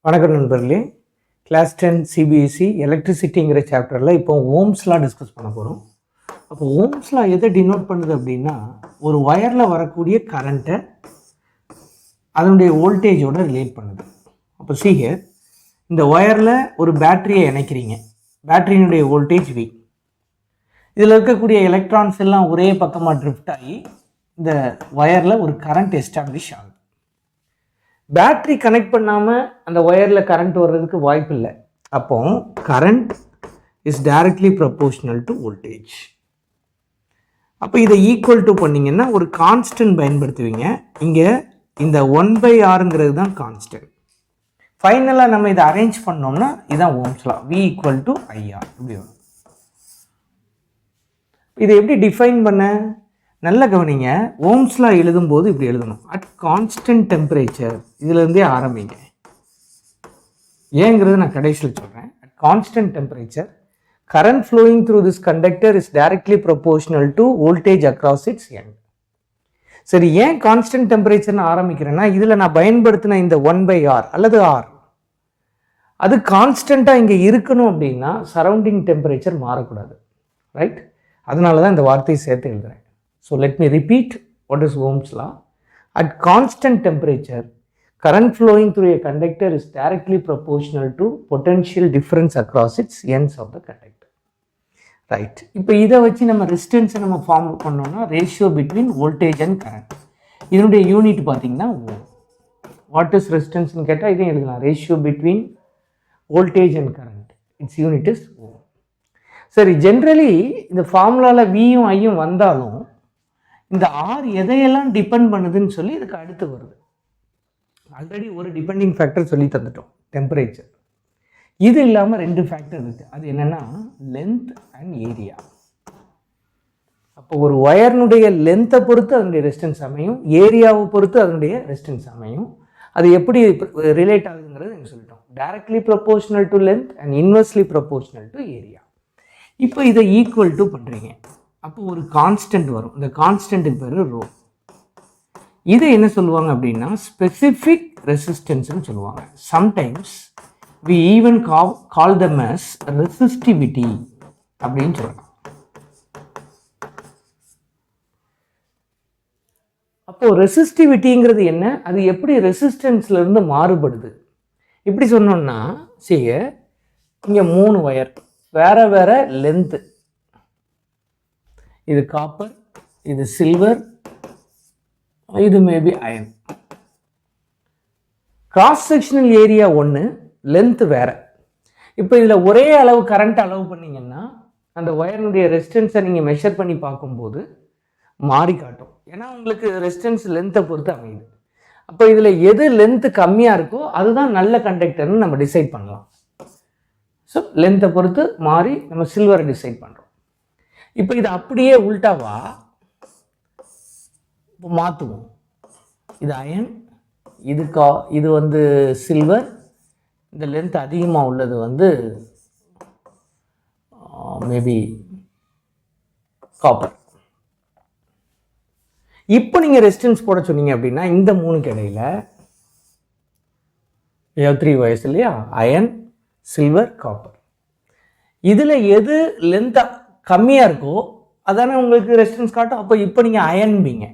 வணக்கம் நண்பர்களே. Class 10 CBSE எலக்ட்ரிசிட்டிங்கிற சாப்டரில் இப்போ ஓம்ஸ்லாம் டிஸ்கஸ் பண்ண போகிறோம். அப்போ ஓம்ஸ்லாம் எதை டினோட் பண்ணுது அப்படின்னா, ஒரு ஒயரில் வரக்கூடிய கரண்ட்டை அதனுடைய வோல்டேஜோட ரிலேட் பண்ணுது. அப்போ ஹியர் இந்த ஒயரில் ஒரு பேட்டரியை இணைக்கிறீங்க. பேட்டரியினுடைய வோல்டேஜ் V. இதில் இருக்கக்கூடிய எலக்ட்ரான்ஸ் எல்லாம் ஒரே பக்கமாக ட்ரிஃப்ட் ஆகி இந்த ஒயரில் ஒரு கரண்ட் எஸ்டாப்ளிஷ் ஆகுது. பேட்ரி கனெக்ட் பண்ணாமல் அந்த ஒயரில் கரண்ட் வர்றதுக்கு வாய்ப்பு இல்லை. அப்போ current is directly proportional to voltage. அப்போ இதை ஈக்குவல் டு பண்ணிங்கன்னா ஒரு கான்ஸ்டன்ட் பயன்படுத்துவீங்க. இங்கே இந்த 1/Rங்கிறது தான் கான்ஸ்டன்ட். ஃபைனலாக நம்ம இதை அரேஞ்ச் பண்ணோம்னா இதுதான் ohm's law. V equal to IR இப்படி வரும். இதை எப்படி டிஃபைன் பண்ண நல்ல கவனிங்க. ஓம்ஸ்லாம் எழுதும்போது இப்படி எழுதணும். அட் கான்ஸ்டன்ட் டெம்பரேச்சர் இதுலேருந்தே ஆரம்பிங்க. ஏங்கிறது நான் கடைசியில் சொல்கிறேன். At constant temperature current flowing through this conductor is directly proportional to voltage across it's end. சரி, ஏன் கான்ஸ்டன்ட் டெம்பரேச்சர்னு ஆரம்பிக்கிறேன்னா, இதில் நான் பயன்படுத்தின இந்த 1/R அல்லது R அது கான்ஸ்டண்ட்டாக இங்கே இருக்கணும் அப்படின்னா சரௌண்டிங் டெம்பரேச்சர் மாறக்கூடாது. ரைட்? அதனால தான் இந்த வார்த்தையை சேர்த்து எழுதுகிறேன். So let me repeat what is Ohm's law. At constant temperature, current flowing through a conductor is directly proportional to potential difference across its ends of the conductor. Right. இப்போ இதை வச்சு நம்ம ரெசிஸ்டன்ஸை நம்ம ஃபார்ம் பண்ணோம்னா ratio between voltage and current. இதனுடைய unit பார்த்தீங்கன்னா ohm. What is ரெசிஸ்டன்ஸ்னு கேட்டால் இதையும் எழுதலாம். Ratio between voltage and current, it's unit is ohm. சரி, ஜென்ரலி இந்த ஃபார்முலாவில் வியும் ஐயும் வந்தாலும் இந்த R எதையெல்லாம் டிபெண்ட் பண்ணுதுன்னு சொல்லி இதுக்கு அடுத்து வருது. ஆல்ரெடி ஒரு டிபெண்டிங் ஃபேக்டர் சொல்லி தந்துட்டோம், டெம்பரேச்சர். இது இல்லாமல் 2 ஃபேக்டர் இருக்குது. அது என்னென்னா லென்த் அண்ட் ஏரியா. அப்போ ஒரு ஒயர்னுடைய லென்த்தை பொறுத்து அதனுடைய ரெசிஸ்டன்ஸ் அமையும், ஏரியாவை பொறுத்து அதனுடைய ரெசிஸ்டன்ஸ் அமையும். அது எப்படி ரிலேட் ஆகுதுங்கிறது எனக்கு சொல்லிட்டோம். Directly proportional to length and inversely proportional to area. இப்போ இதை ஈக்குவல் டு பண்ணுறீங்க. அப்போ ஒரு கான்ஸ்டன்ட் வரும். இந்த கான்ஸ்டன்ட்டுக்கு பேர் ரோ. இதை என்ன சொல்லுவாங்க அப்படின்னா ஸ்பெசிஃபிக் ரெசிஸ்டன்ஸ்னு சொல்லுவாங்க. Sometimes we even call them as resistivity அப்படின்னு சொல்லலாம். அப்போ ரெசிஸ்டிவிட்டிங்கிறது என்ன, அது எப்படி ரெசிஸ்டன்ஸ்ல இருந்து மாறுபடுது இப்படி சொன்னோம்னா, சரி, இங்கே 3 ஒயர் வேற வேற லென்த்து. இது காப்பர், இது சில்வர், இது maybe iron. Cross sectional area ஒன்று, லென்த் வேற. இப்போ இதில் ஒரே அளவு கரண்ட் அளவு பண்ணிங்கன்னா அந்த ஒயர்னுடைய ரெசிஸ்டன்ஸை நீங்கள் மெஷர் பண்ணி பார்க்கும்போது மாறி காட்டும். ஏன்னா உங்களுக்கு ரெசிஸ்டன்ஸ் லென்த்தை பொறுத்து அமையுது. அப்போ இதில் எது லென்த்து கம்மியாக இருக்கோ அதுதான் நல்ல கண்டக்டர்னு நம்ம டிசைட் பண்ணலாம். ஸோ லென்த்தை பொறுத்து மாறி நம்ம சில்வரை டிசைட் பண்ணுறோம். இப்போ இது அப்படியே உல்டாவா இப்போ மாற்றுவோம். இது அயன், இது வந்து சில்வர், இந்த லென்த் அதிகமாக உள்ளது வந்து மேபி காப்பர். இப்போ நீங்கள் ரெசிஸ்டன்ஸ் போட சொன்னீங்க அப்படின்னா இந்த 3க்கு இடையில 3 வயசு இல்லையா, அயன், சில்வர், காப்பர். இதில் எது லென்த் கம்மியாக இருக்கோ அதானே உங்களுக்கு ரெசிஸ்டன்ஸ் காட்டும். அப்போ இப்போ நீங்கள் அயன்பீங்க.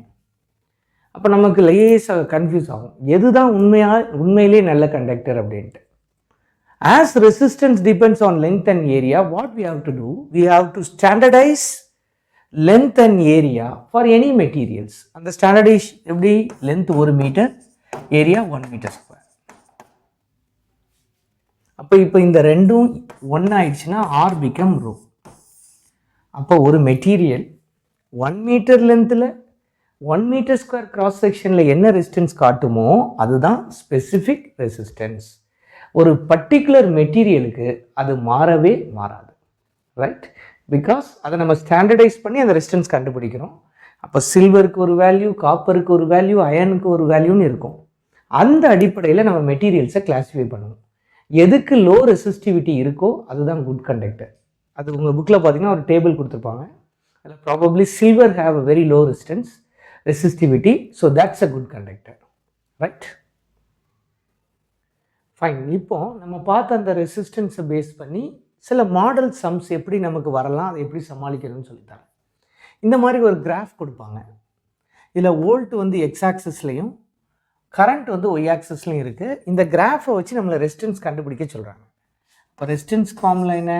அப்போ நமக்கு லேசாக கன்ஃபியூஸ் ஆகும் எதுதான் உண்மையிலே நல்ல கண்டக்டர் அப்படின்ட்டு. As resistance depends on length and area, what we have to do, we have to standardise length and area for any materials. அந்த ஸ்டாண்டர்டைஸ் எப்படி, length 1 metre, area 1 metre square. அப்போ இப்போ இந்த ரெண்டும் ஒன்று ஆயிடுச்சுன்னா R பிகம் ரோ. அப்போ ஒரு மெட்டீரியல் 1 மீட்டர் லென்த்தில் 1 மீட்டர் ஸ்கொயர் கிராஸ் செக்ஷனில் என்ன ரெசிஸ்டன்ஸ் காட்டுமோ அதுதான் ஸ்பெசிஃபிக் ரெசிஸ்டன்ஸ். ஒரு பர்டிகுலர் மெட்டீரியலுக்கு அது மாறவே மாறாது. ரைட்? பிகாஸ் அதை நம்ம ஸ்டாண்டர்டைஸ் பண்ணி அந்த ரெசிஸ்டன்ஸ் கண்டுபிடிக்கிறோம். அப்போ சில்வருக்கு ஒரு வேல்யூ, காப்பருக்கு ஒரு வேல்யூ, அயனுக்கு ஒரு வேல்யூன்னு இருக்கும். அந்த அடிப்படையில் நம்ம மெட்டீரியல்ஸை கிளாஸிஃபை பண்ணுவோம். எதுக்கு லோ ரெசிஸ்டிவிட்டி இருக்கோ அதுதான் குட் கண்டக்டர். அது உங்கள் புக்கில் பார்த்தீங்கன்னா ஒரு டேபிள் கொடுத்துருப்பாங்க. அதில் probably silver have a very low resistivity, so that's a good conductor. Right? Fine. இப்போ நம்ம பார்த்த அந்த ரெசிஸ்டன்ஸை பேஸ் பண்ணி சில மாடல் சம்ஸ் எப்படி நமக்கு வரலாம், அதை எப்படி சமாளிக்கிறதுன்னு சொல்லித்தரேன். இந்த மாதிரி ஒரு கிராஃப் கொடுப்பாங்க. இதில் வோல்ட் வந்து எக்ஸ் ஆக்சஸ்லையும் கரண்ட் வந்து ஒய் ஆக்சஸ்லையும் இருக்குது. இந்த கிராஃபை வச்சு நம்மளை ரெசிஸ்டன்ஸ் கண்டுபிடிக்க சொல்கிறாங்க. இப்போ ரெசிஸ்டன்ஸ் ஃபார்முலா என்ன?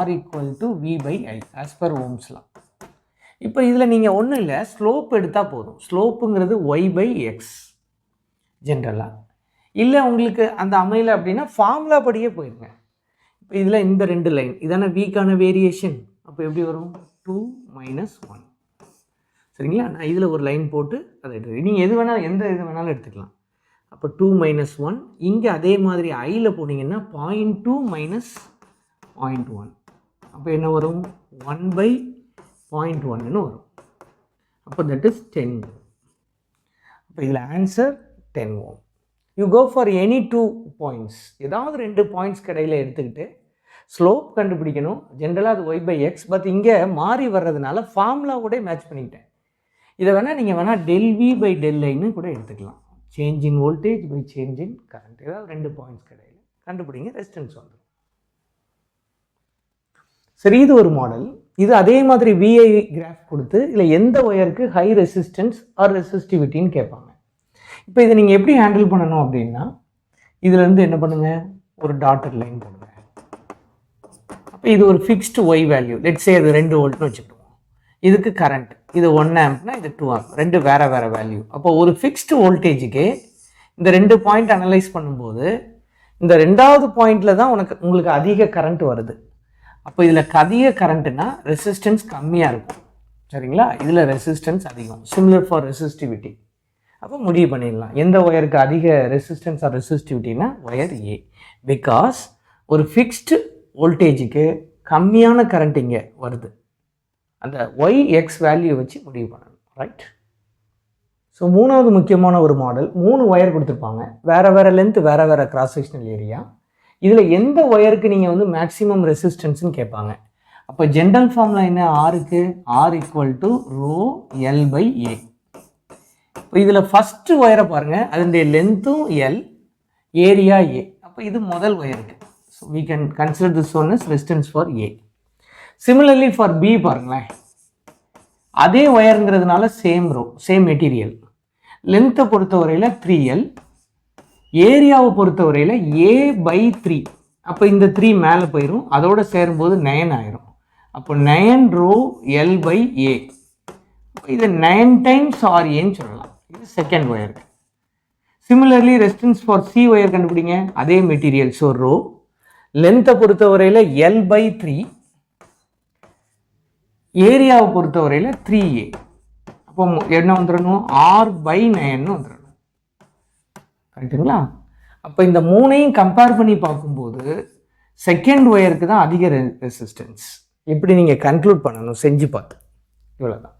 R = V/I as per Ohm's law. இப்போ இதில் நீங்கள் ஒன்றும் இல்லை, ஸ்லோப் எடுத்தால் போதும். ஸ்லோப்புங்கிறது y/x ஜென்ரலாக. இல்லை உங்களுக்கு அந்த அமையலை அப்படின்னா ஃபார்முலா படியே போயிருங்க. இப்போ இதில் இந்த 2 லைன் இதான வீக்கான வேரியேஷன். அப்போ எப்படி வரும்? 2 - 1. சரிங்களா? நான் இதில் ஒரு லைன் போட்டு அதை எடுத்து நீங்கள் எது வேணாலும் எந்த இது வேணாலும் எடுத்துக்கலாம். அப்போ 2 - 1. இங்கே அதே மாதிரி ஐயில் போனீங்கன்னா 0.2 - 0.1. அப்போ என்ன வரும்? 1/0.1ன்னு வரும். அப்போ தட் இஸ் 10 Ω. அப்போ இதில் answer 10 Ω. You go for any 2 points, ஏதாவது 2 பாயிண்ட்ஸ் கடையில் எடுத்துக்கிட்டு ஸ்லோப் கண்டுபிடிக்கணும். ஜென்ரலாக அது y/x, பட் இங்கே மாறி வர்றதுனால ஃபார்முலாவோட மேட்ச் பண்ணிக்கிட்டேன். இதை வேணால் நீங்கள் வேணால் ΔV/ΔIன்னு கூட எடுத்துக்கலாம். Change in voltage by change in current. ஏதாவது 2 பாயிண்ட்ஸ் கடையில் கண்டுபிடிங்க, ரெசிஸ்டன்ஸ் வந்துடும். சரி, இது ஒரு மாடல். இது அதே மாதிரி VI கிராஃப் கொடுத்து இதில் எந்த ஒயருக்கு ஹை ரெசிஸ்டன்ஸ் ஆர் ரெசிஸ்டிவிட்டின்னு கேட்பாங்க. இப்போ இதை நீங்கள் எப்படி ஹேண்டில் பண்ணணும் அப்படின்னா, இதுலேருந்து என்ன பண்ணுங்கள், ஒரு டாட்டட் லைன் போடுங்க. அப்போ இது ஒரு ஃபிக்ஸ்டு ஒய் வேல்யூ. லெட்ஸே அது 2 வோல்ட்னு வச்சுக்கிடுவோம். இதுக்கு கரண்ட் இது 1 ஆம்ப்னா இது 2 ஆம்ப், 2 வேறு வேறு வேல்யூ. அப்போ ஒரு ஃபிக்ஸ்டு வோல்டேஜுக்கு இந்த 2 பாயிண்ட் அனலைஸ் பண்ணும்போது இந்த 2வது பாயிண்டில் தான் உங்களுக்கு அதிக கரண்ட் வருது. அப்போ இதில் அதிக கரண்ட்டுனா ரெசிஸ்டன்ஸ் கம்மியாக இருக்கும். சரிங்களா? இதில் ரெசிஸ்டன்ஸ் அதிகம். Similar for resistivity. அப்போ முடிவு பண்ணிடலாம் எந்த ஒயருக்கு அதிக ரெசிஸ்டன்ஸ் ஆர் ரெசிஸ்டிவிட்டினா ஒயர் ஏ. பிகாஸ் ஒரு ஃபிக்ஸ்டு வோல்டேஜுக்கு கம்மியான கரண்ட் இங்கே வருது. அந்த YX வேல்யூ வச்சு முடிவு பண்ணணும். ரைட்? ஸோ 3வது முக்கியமான ஒரு மாடல், 3 ஒயர் கொடுத்துருப்பாங்க. வேறு வேறு லென்த், வேறு வேறு கிராஸ் செக்ஷனல் ஏரியா. இதில் எந்த ஒயருக்கு நீங்கள் வந்து மேக்ஸிமம் ரெசிஸ்டன்ஸ்னு கேட்பாங்க. அப்போ ஜென்ரல் ஃபார்முலா என்ன? ஆருக்கு R = ρL/A. இப்போ இதில் ஃபஸ்ட்டு ஒயரை பாருங்கள், அதனுடைய லென்த்தும் L, ஏரியா A. அப்போ இது முதல் ஒயருக்கு. So we can consider this one as resistance for A. Similarly for B பாருங்களேன், அதே ஒயருங்கிறதுனால சேம் ரோ, சேம் மெட்டீரியல். லென்த்தை பொறுத்தவரையில் 3L, ஏரியாவை பொறுத்தவரையில் A/3. அப்போ இந்த 3 மேலே போயிடும், அதோடு சேரும்போது 9 ஆயிரும். அப்போ 9 ρL/A. இது 9 டைம்ஸ் RAன்னு சொல்லலாம். இது செகண்ட் ஒயருக்கு. Similarly resistance for C wire கண்டுபிடிங்க. அதே மெட்டீரியல். ஸோ ரோ, லென்த்தை பொறுத்தவரையில் L/3, ஏரியாவை பொறுத்தவரையில் 3A. அப்போ என்ன வந்துடணும்? R/9ன்னு வந்துடணும். கரெக்டுங்களா? அப்போ இந்த 3ஐயும் கம்பேர் பண்ணி பார்க்கும்போது செகண்ட் ஒயருக்கு தான் அதிக ரெசிஸ்டன்ஸ். இப்படி நீங்கள் கன்க்ளூட் பண்ணணும் செஞ்சு பார்த்து. இவ்வளோதான்.